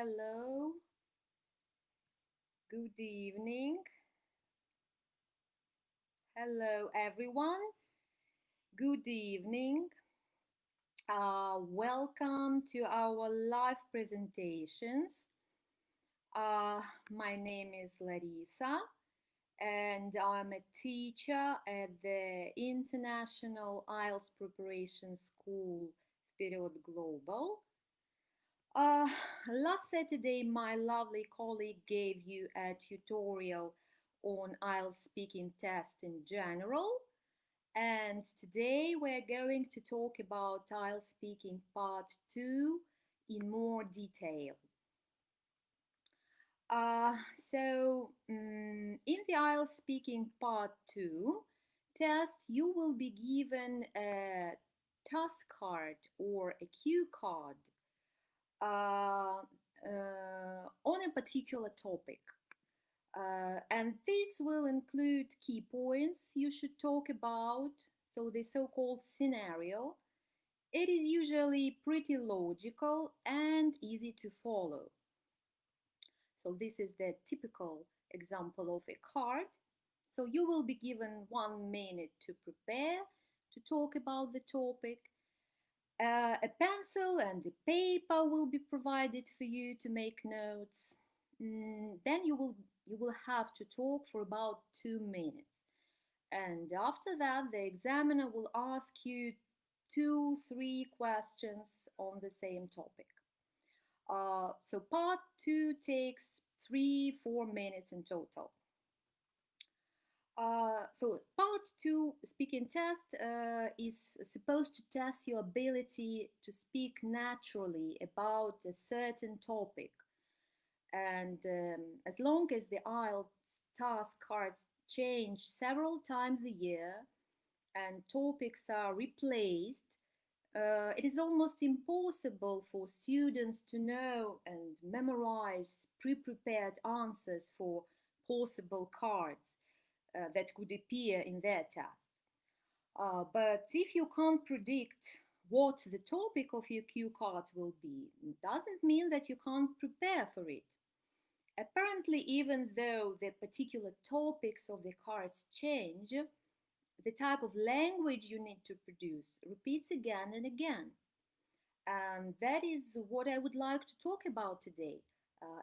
Hello. Good evening. Hello, everyone. Good evening. Welcome to our live presentations. My name is Larisa, and I'm a teacher at the International IELTS Preparation School, Period Global. Last Saturday, my lovely colleague gave you a tutorial on IELTS speaking test in general. And today we're going to talk about IELTS speaking part 2 in more detail. In the IELTS speaking part 2 test, you will be given a task card or a cue card on a particular topic. And this will include key points you should talk about, so the so-called scenario. It is usually pretty logical and easy to follow. So this is the typical example of a card. So you will be given 1 minute to prepare, to talk about the topic. A pencil and a paper will be provided for you to make notes. Then you will have to talk for about 2 minutes. And after that, the examiner will ask you 2-3 questions on the same topic. So part 2 takes 3-4 minutes in total. So part 2 speaking test is supposed to test your ability to speak naturally about a certain topic. And as long as the IELTS task cards change several times a year and topics are replaced, it is almost impossible for students to know and memorize pre-prepared answers for possible cards that could appear in their test. But if you can't predict what the topic of your cue card will be, it doesn't mean that you can't prepare for it. Apparently, even though the particular topics of the cards change, the type of language you need to produce repeats again and again. And that is what I would like to talk about today.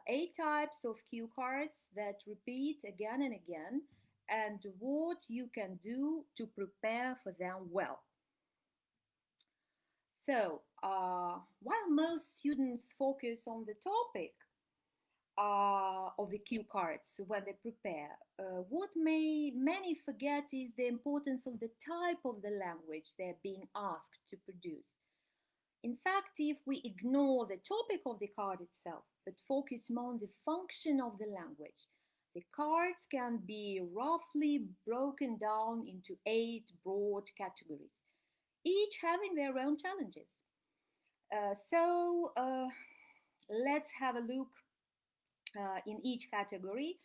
8 types of cue cards that repeat again and again, and what you can do to prepare for them well. So, while most students focus on the topic of the cue cards when they prepare, what many forget is the importance of the type of the language they're being asked to produce. In fact, if we ignore the topic of the card itself, but focus more on the function of the language, the cards can be roughly broken down into 8 broad categories, each having their own challenges. So let's have a look in each category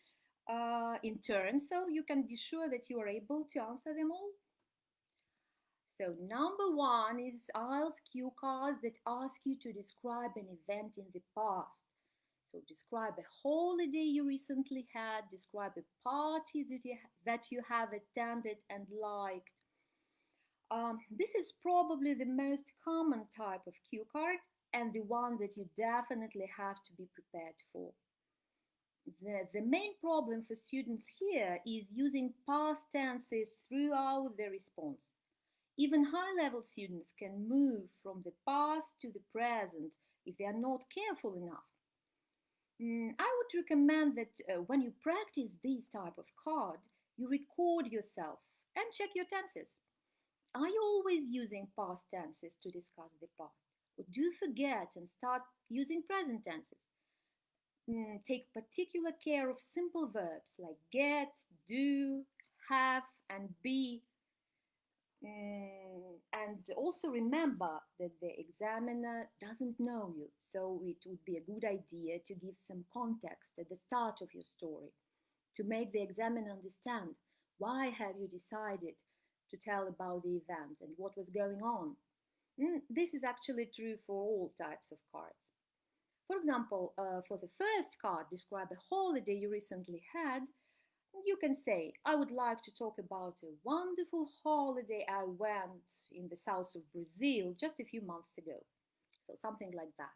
in turn, so you can be sure that you are able to answer them all. So number 1 is IELTS cue cards that ask you to describe an event in the past. So describe a holiday you recently had, describe a party that you have attended and liked. This is probably the most common type of cue card and the one that you definitely have to be prepared for. The main problem for students here is using past tenses throughout the response. Even high-level students can move from the past to the present if they are not careful enough. I would recommend that when you practice this type of card, you record yourself and check your tenses. Are you always using past tenses to discuss the past? Or do you forget and start using present tenses? Take particular care of simple verbs like get, do, have, and be. And also remember that the examiner doesn't know you, so it would be a good idea to give some context at the start of your story to make the examiner understand why have you decided to tell about the event and what was going on. This is actually true for all types of cards. For example, for the first card, describe a holiday you recently had. You can say, I would like to talk about a wonderful holiday I went in the south of Brazil just a few months ago. So something like that.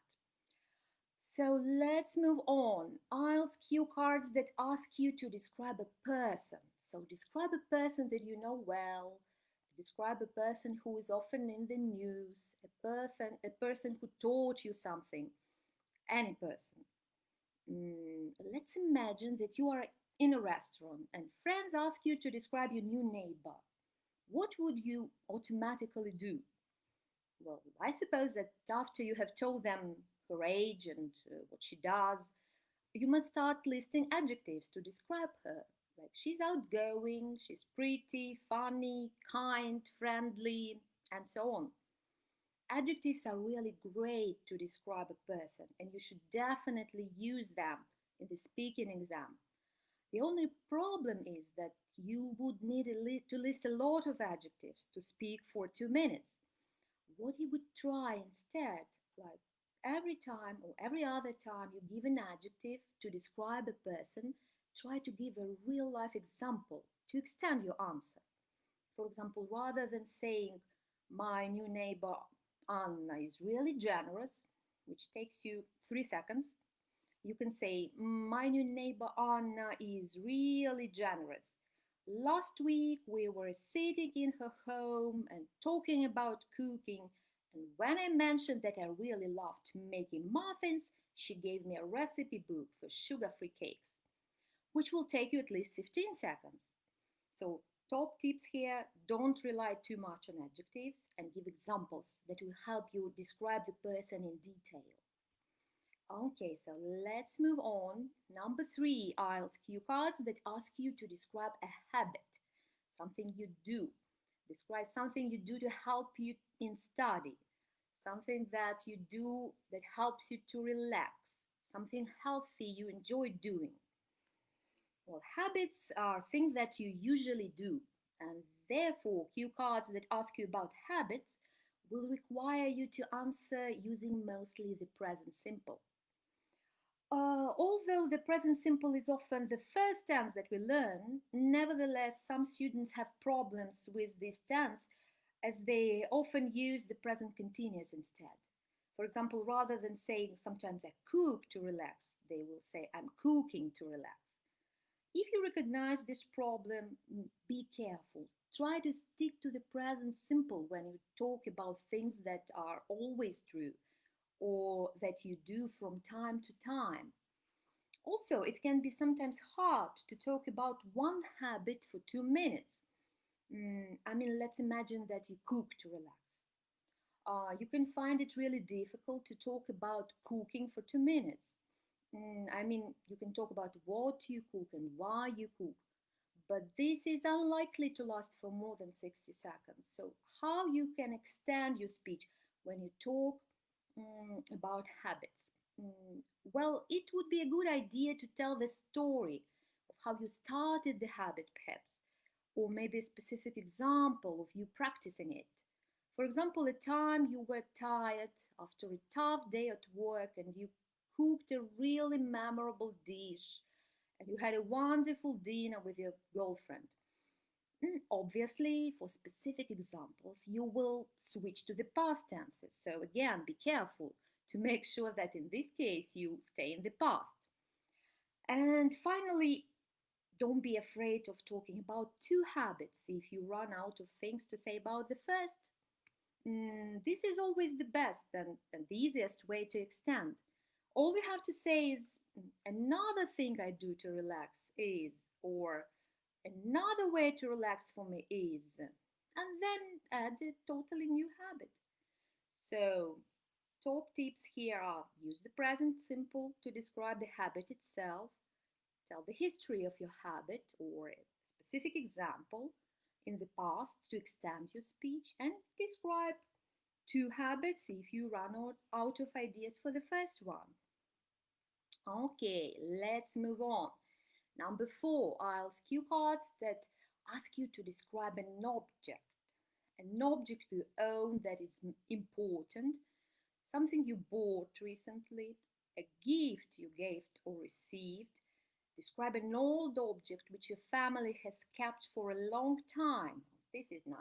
So let's move on. IELTS cue cards that ask you to describe a person. So describe a person that you know well. Describe a person who is often in the news. A person who taught you something. Any person. Let's imagine that you are in a restaurant and friends ask you to describe your new neighbor. What would you automatically do? Well, I suppose that after you have told them her age and what she does, you must start listing adjectives to describe her. Like she's outgoing, she's pretty, funny, kind, friendly, and so on. Adjectives are really great to describe a person, and you should definitely use them in the speaking exam. The only problem is that you would need to list a lot of adjectives to speak for 2 minutes. What you would try instead, like every time or every other time you give an adjective to describe a person, try to give a real life example to extend your answer. For example, rather than saying, my new neighbor Anna is really generous, which takes you 3 seconds, you can say, my new neighbor Anna is really generous. Last week we were sitting in her home and talking about cooking, and when I mentioned that I really loved making muffins, she gave me a recipe book for sugar-free cakes, which will take you at least 15 seconds. So top tips here, don't rely too much on adjectives and give examples that will help you describe the person in detail. Okay, so let's move on. Number 3, IELTS cue cards that ask you to describe a habit, something you do. Describe something you do to help you in study, something that you do that helps you to relax, something healthy you enjoy doing. Well, habits are things that you usually do, and therefore cue cards that ask you about habits will require you to answer using mostly the present simple. Although the present simple is often the first tense that we learn, nevertheless, some students have problems with this tense as they often use the present continuous instead. For example, rather than saying sometimes I cook to relax, they will say I'm cooking to relax. If you recognize this problem, be careful. Try to stick to the present simple when you talk about things that are always true or that you do from time to time. Also, it can be sometimes hard to talk about one habit for 2 minutes. Let's imagine that you cook to relax. You can find it really difficult to talk about cooking for 2 minutes. You can talk about what you cook and why you cook, but this is unlikely to last for more than 60 seconds. So, how you can extend your speech when you talk about habits? Well, it would be a good idea to tell the story of how you started the habit, perhaps, or maybe a specific example of you practicing it. For example, a time you were tired after a tough day at work and you cooked a really memorable dish and you had a wonderful dinner with your girlfriend. Obviously, for specific examples, you will switch to the past tenses. So again, be careful to make sure that in this case you stay in the past. And finally, don't be afraid of talking about 2 habits if you run out of things to say about the first. This is always the best and the easiest way to extend. All you have to say is, another thing I do to relax is, or another way to relax for me is, and then add a totally new habit. So, top tips here are use the present simple to describe the habit itself, tell the history of your habit or a specific example in the past to extend your speech, and describe 2 habits if you run out of ideas for the first one. Okay, let's move on. Number 4, IELTS cue cards that ask you to describe an object you own that is important, something you bought recently, a gift you gave or received. Describe an old object which your family has kept for a long time. This is nice.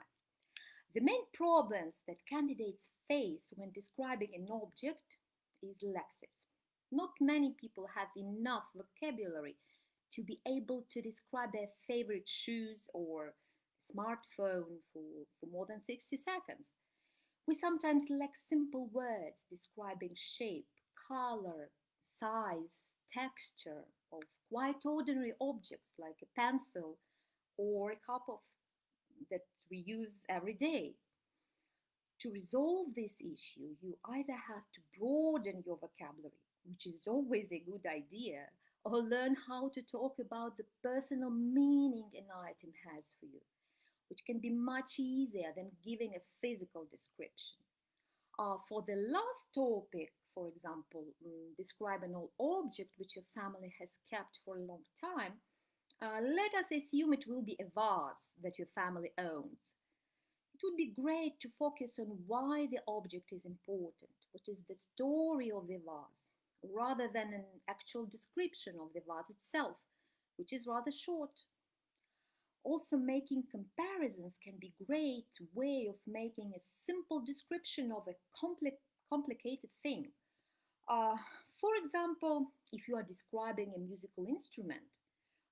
The main problems that candidates face when describing an object is lexis. Not many people have enough vocabulary to be able to describe their favorite shoes or smartphone for more than 60 seconds. We sometimes lack simple words describing shape, color, size, texture of quite ordinary objects like a pencil or a cup of that we use every day. To resolve this issue, you either have to broaden your vocabulary, which is always a good idea, or learn how to talk about the personal meaning an item has for you, which can be much easier than giving a physical description. For the last topic, for example, describe an old object which your family has kept for a long time, let us assume it will be a vase that your family owns. It would be great to focus on why the object is important, what is the story of the vase, rather than an actual description of the vase itself, which is rather short. Also, making comparisons can be a great way of making a simple description of a complicated thing. For example, if you are describing a musical instrument,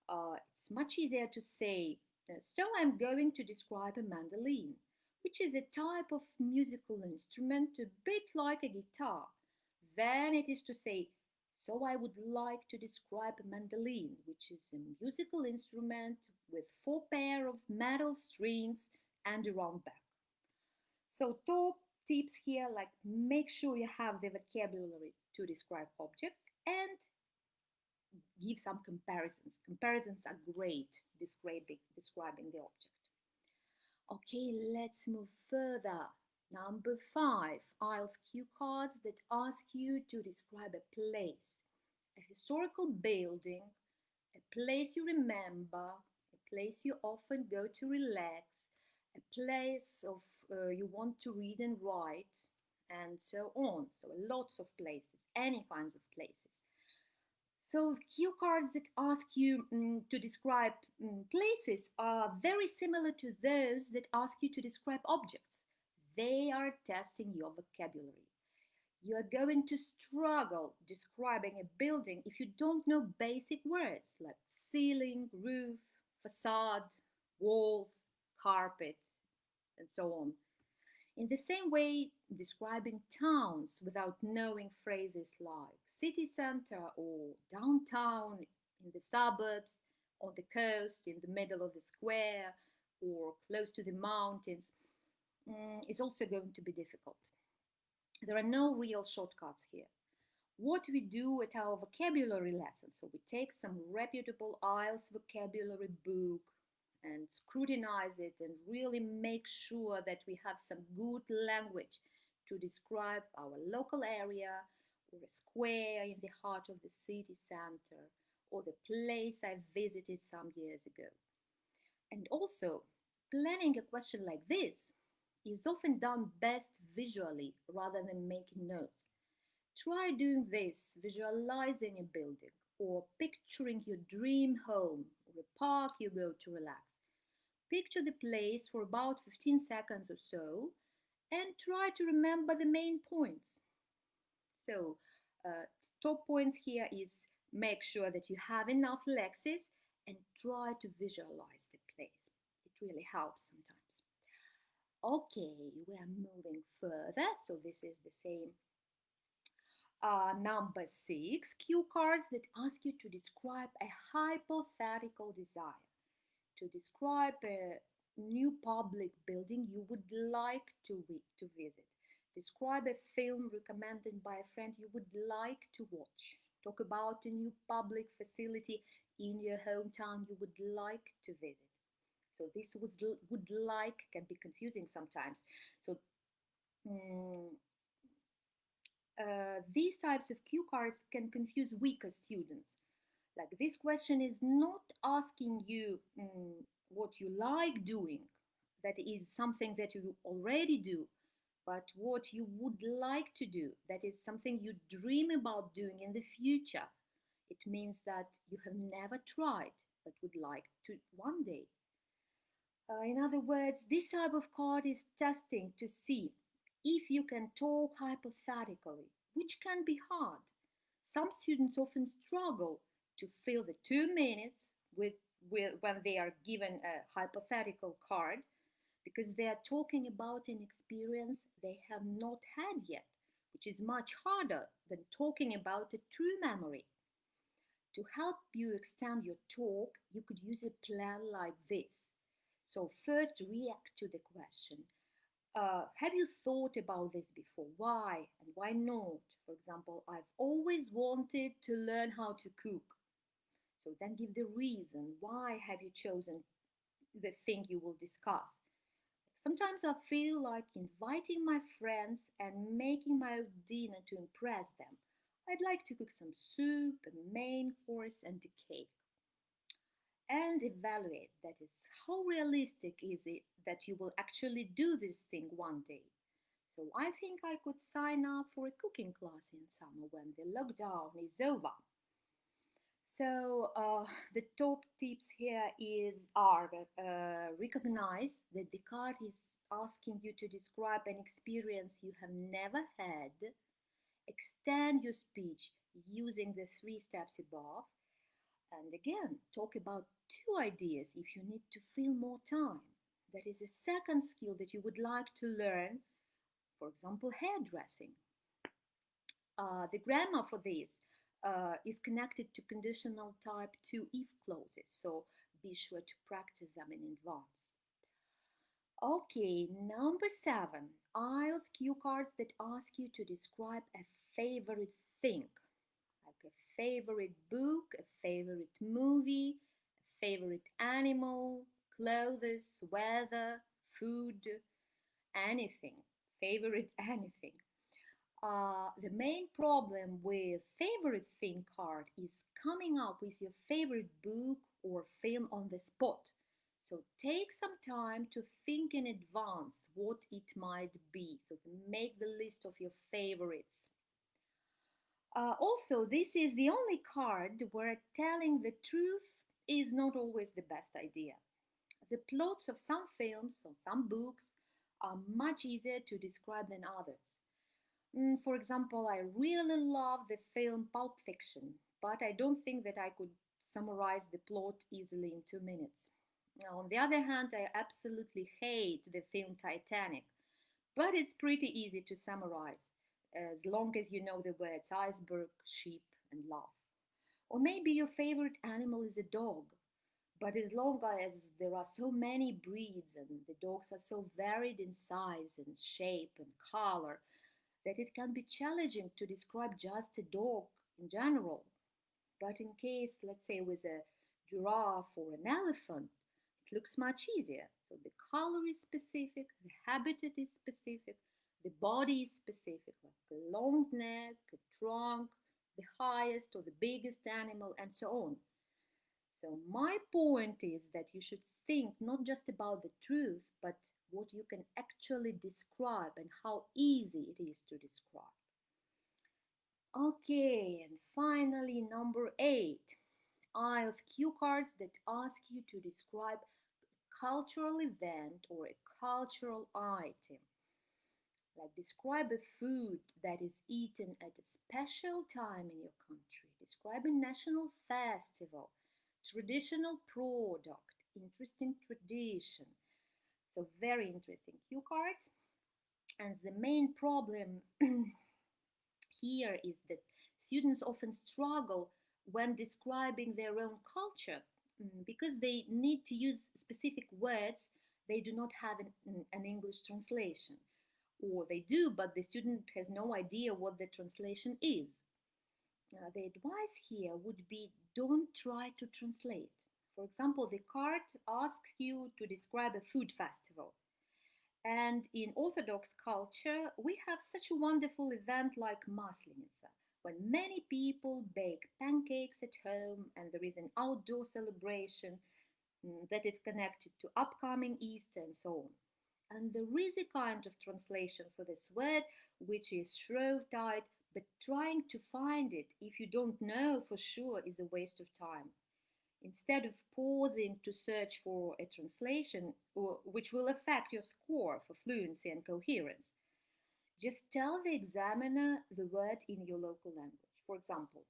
it's much easier to say, so I'm going to describe a mandolin, which is a type of musical instrument a bit like a guitar. Then it is to say, so I would like to describe a mandolin, which is a musical instrument with 4 pair of metal strings and a round back. So top tips here, like make sure you have the vocabulary to describe objects and give some comparisons. Comparisons are great describing the object. Okay, let's move further. Number 5, IELTS cue cards that ask you to describe a place, a historical building, a place you remember, a place you often go to relax, a place of you want to read and write, and so on. So lots of places, any kinds of places. So cue cards that ask you to describe places are very similar to those that ask you to describe objects. They are testing your vocabulary. You are going to struggle describing a building if you don't know basic words like ceiling, roof, facade, walls, carpet, and so on. In the same way, describing towns without knowing phrases like city center or downtown, in the suburbs, on the coast, in the middle of the square, or close to the mountains, is also going to be difficult. There are no real shortcuts here. What we do at our vocabulary lessons, so we take some reputable IELTS vocabulary book and scrutinize it and really make sure that we have some good language to describe our local area or a square in the heart of the city center or the place I visited some years ago. And also, planning a question like this is often done best visually rather than making notes. Try doing this, visualizing a building or picturing your dream home or a park you go to relax. Picture the place for about 15 seconds or so and try to remember the main points. So, top points here is make sure that you have enough lexis and try to visualize the place. It really helps sometimes. Okay, we are moving further. So this is the same. Number 6, cue cards that ask you to describe a hypothetical desire. To describe a new public building you would like to visit. Describe a film recommended by a friend you would like to watch. Talk about a new public facility in your hometown you would like to visit. So this would like can be confusing sometimes. So these types of cue cards can confuse weaker students. Like this question is not asking you what you like doing, that is something that you already do, but what you would like to do. That is something you dream about doing in the future. It means that you have never tried but would like to one day. In other words, this type of card is testing to see if you can talk hypothetically, which can be hard. Some students often struggle to fill the 2 minutes when they are given a hypothetical card because they are talking about an experience they have not had yet, which is much harder than talking about a true memory. To help you extend your talk, you could use a plan like this. So, first, react to the question. Have you thought about this before? Why and why not? For example, I've always wanted to learn how to cook. So then give the reason. Why have you chosen the thing you will discuss? Sometimes I feel like inviting my friends and making my own dinner to impress them. I'd like to cook some soup, a main course, and a cake. And evaluate, that is, how realistic is it that you will actually do this thing one day. So I think I could sign up for a cooking class in summer when the lockdown is over. So the top tips here are recognize that the card is asking you to describe an experience you have never had. Extend your speech using the 3 steps above. And again, talk about 2 ideas if you need to fill more time. That is a second skill that you would like to learn, for example, hairdressing. The grammar for this is connected to conditional type 2 if clauses, so be sure to practice them in advance. Okay, number 7, IELTS cue cards that ask you to describe a favorite thing, like a favorite book, a favorite movie, a favorite animal, clothes, weather, food, anything, favorite anything. The main problem with favorite thing card is coming up with your favorite book or film on the spot. So take some time to think in advance what it might be. So make the list of your favorites. Also, this is the only card where telling the truth is not always the best idea. The plots of some films or some books are much easier to describe than others. For example, I really love the film Pulp Fiction, but I don't think that I could summarize the plot easily in 2 minutes. Now, on the other hand, I absolutely hate the film Titanic, but it's pretty easy to summarize as long as you know the words iceberg, ship, and love. Or maybe your favorite animal is a dog, but as long as there are so many breeds and the dogs are so varied in size and shape and color, that it can be challenging to describe just a dog in general. But in case, let's say, with a giraffe or an elephant, it looks much easier. So the color is specific, the habitat is specific, the body is specific, like a long neck, a trunk, the highest or the biggest animal, and so on. So my point is that you should think not just about the truth, but what you can actually describe and how easy it is to describe. Okay, and finally, number 8, IELTS cue cards that ask you to describe a cultural event or a cultural item. Like describe a food that is eaten at a special time in your country. Describe a national festival, traditional product, interesting tradition. So very interesting cue cards. And the main problem here is that students often struggle when describing their own culture because they need to use specific words they do not have an English translation. Or they do, but the student has no idea what the translation is. The advice here would be don't try to translate. For example, the card asks you to describe a food festival. And in Orthodox culture, we have such a wonderful event like Maslenitsa, when many people bake pancakes at home and there is an outdoor celebration that is connected to upcoming Easter and so on. And there is a kind of translation for this word, which is shroud-tied, but trying to find it if you don't know for sure is a waste of time. Instead of pausing to search for a translation which will affect your score for fluency and coherence, just tell the examiner the word in your local language. For example,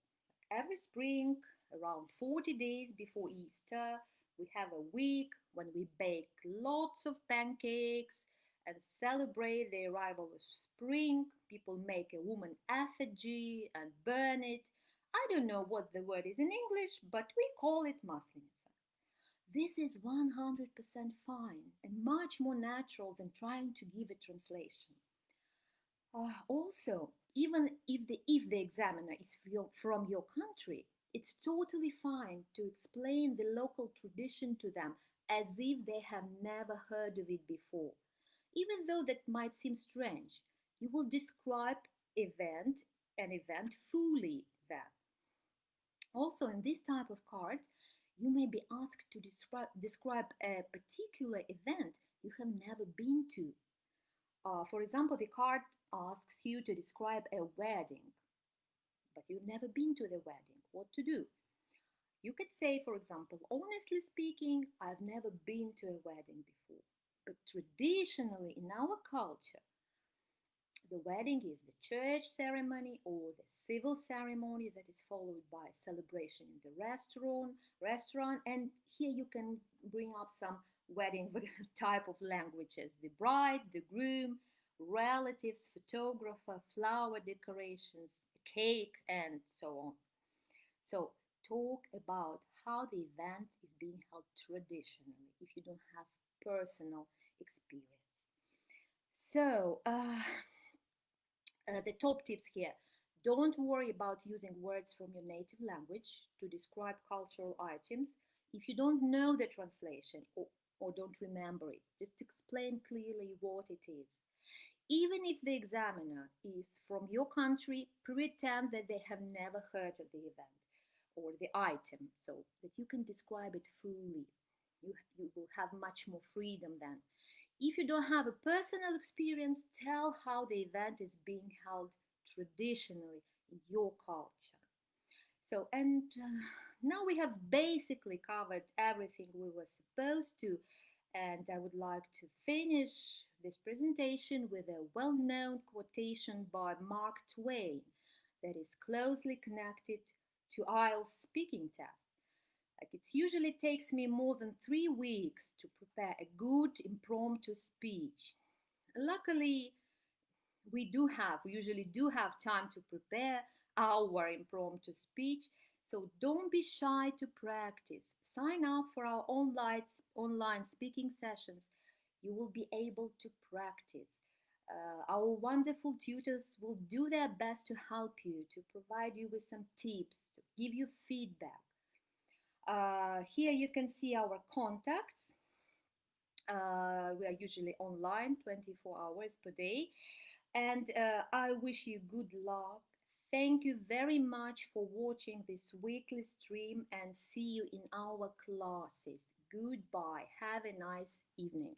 every spring, around 40 days before Easter, we have a week when we bake lots of pancakes and celebrate the arrival of spring. People make a woman effigy and burn it. I don't know what the word is in English, but we call it Maslenitsa. This is 100% fine and much more natural than trying to give a translation. Also, even if the examiner is from your country, it's totally fine to explain the local tradition to them as if they have never heard of it before. Even though that might seem strange, you will describe an event fully then. Also, in this type of cards, you may be asked to describe a particular event you have never been to. For example, the card asks you to describe a wedding, but you've never been to the wedding. What to do? You could say, for example, honestly speaking, I've never been to a wedding before. But traditionally, in our culture, the wedding is the church ceremony or the civil ceremony that is followed by a celebration in the restaurant. And here you can bring up some wedding type of languages: the bride, the groom, relatives, photographer, flower decorations, cake, and so on. So talk about how the event is being held traditionally if you don't have personal experience. So the top tips here: don't worry about using words from your native language to describe cultural items if you don't know the translation or don't remember it. Just explain clearly what it is. Even if the examiner is from your country, pretend that they have never heard of the event or the item so that you can describe it fully. You will have much more freedom then. If you don't have a personal experience, tell how the event is being held traditionally in your culture. So, and now we have basically covered everything we were supposed to, and I would like to finish this presentation with a well-known quotation by Mark Twain that is closely connected to IELTS speaking test. Like, it usually takes me more than 3 weeks to prepare a good impromptu speech. Luckily, we usually do have time to prepare our impromptu speech, so don't be shy to practice. Sign up for our online speaking sessions. You will be able to practice. Our wonderful tutors will do their best to help you, to provide you with some tips, to give you feedback. Here you can see our contacts. We are usually online 24 hours per day. And I wish you good luck. Thank you very much for watching this weekly stream and see you in our classes. Goodbye. Have a nice evening.